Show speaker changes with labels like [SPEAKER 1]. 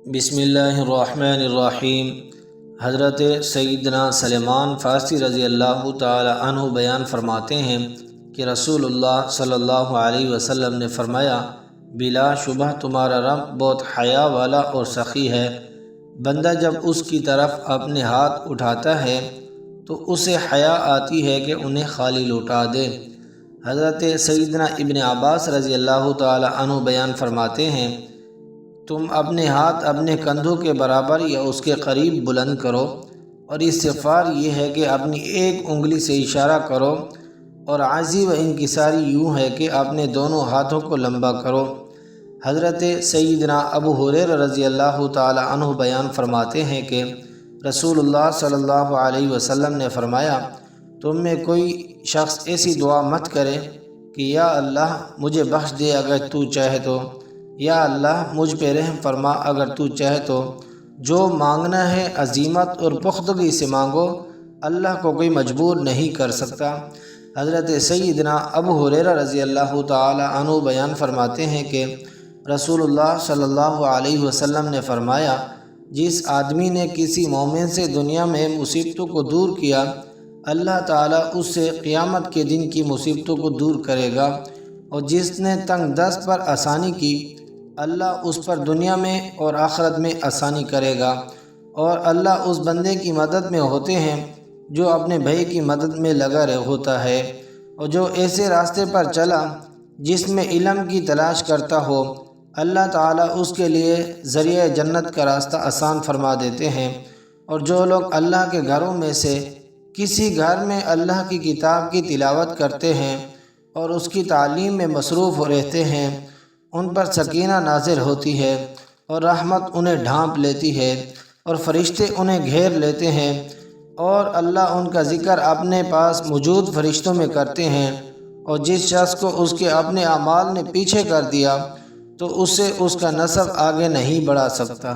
[SPEAKER 1] بسم اللہ الرحمن الرحیم۔ حضرت سیدنا سلمان فارسی رضی اللہ تعالی عنہ بیان فرماتے ہیں کہ رسول اللہ صلی اللہ علیہ وسلم نے فرمایا، بلا شبہ تمہارا رب بہت حیا والا اور سخی ہے۔ بندہ جب اس کی طرف اپنے ہاتھ اٹھاتا ہے تو اسے حیا آتی ہے کہ انہیں خالی لوٹا دے۔ حضرت سیدنا ابن عباس رضی اللہ تعالی عنہ بیان فرماتے ہیں، تم اپنے ہاتھ اپنے کندھوں کے برابر یا اس کے قریب بلند کرو، اور استغفار یہ ہے کہ اپنی ایک انگلی سے اشارہ کرو، اور عاجزی و انکساری یوں ہے کہ اپنے دونوں ہاتھوں کو لمبا کرو۔ حضرت سیدنا ابو ہریرہ رضی اللہ تعالی عنہ بیان فرماتے ہیں کہ رسول اللہ صلی اللہ علیہ وسلم نے فرمایا، تم میں کوئی شخص ایسی دعا مت کرے کہ یا اللہ مجھے بخش دے اگر تو چاہے تو، یا اللہ مجھ پہ رحم فرما اگر تو چاہے تو۔ جو مانگنا ہے عزیمت اور پختگی سے مانگو، اللہ کو کوئی مجبور نہیں کر سکتا۔ حضرت سیدنا ابو ہریرہ رضی اللہ تعالی عنہ بیان فرماتے ہیں کہ رسول اللہ صلی اللہ علیہ وسلم نے فرمایا، جس آدمی نے کسی مومن سے دنیا میں مصیبتوں کو دور کیا، اللہ تعالیٰ اس سے قیامت کے دن کی مصیبتوں کو دور کرے گا، اور جس نے تنگ دست پر آسانی کی، اللہ اس پر دنیا میں اور آخرت میں آسانی کرے گا۔ اور اللہ اس بندے کی مدد میں ہوتے ہیں جو اپنے بھائی کی مدد میں لگا ہوتا ہے، اور جو ایسے راستے پر چلا جس میں علم کی تلاش کرتا ہو، اللہ تعالیٰ اس کے لیے ذریعہ جنت کا راستہ آسان فرما دیتے ہیں۔ اور جو لوگ اللہ کے گھروں میں سے کسی گھر میں اللہ کی کتاب کی تلاوت کرتے ہیں اور اس کی تعلیم میں مصروف رہتے ہیں، ان پر سکینہ نازل ہوتی ہے، اور رحمت انہیں ڈھانپ لیتی ہے، اور فرشتے انہیں گھیر لیتے ہیں، اور اللہ ان کا ذکر اپنے پاس موجود فرشتوں میں کرتے ہیں۔ اور جس شخص کو اس کے اپنے اعمال نے پیچھے کر دیا تو اسے اس کا نسب آگے نہیں بڑھا سکتا۔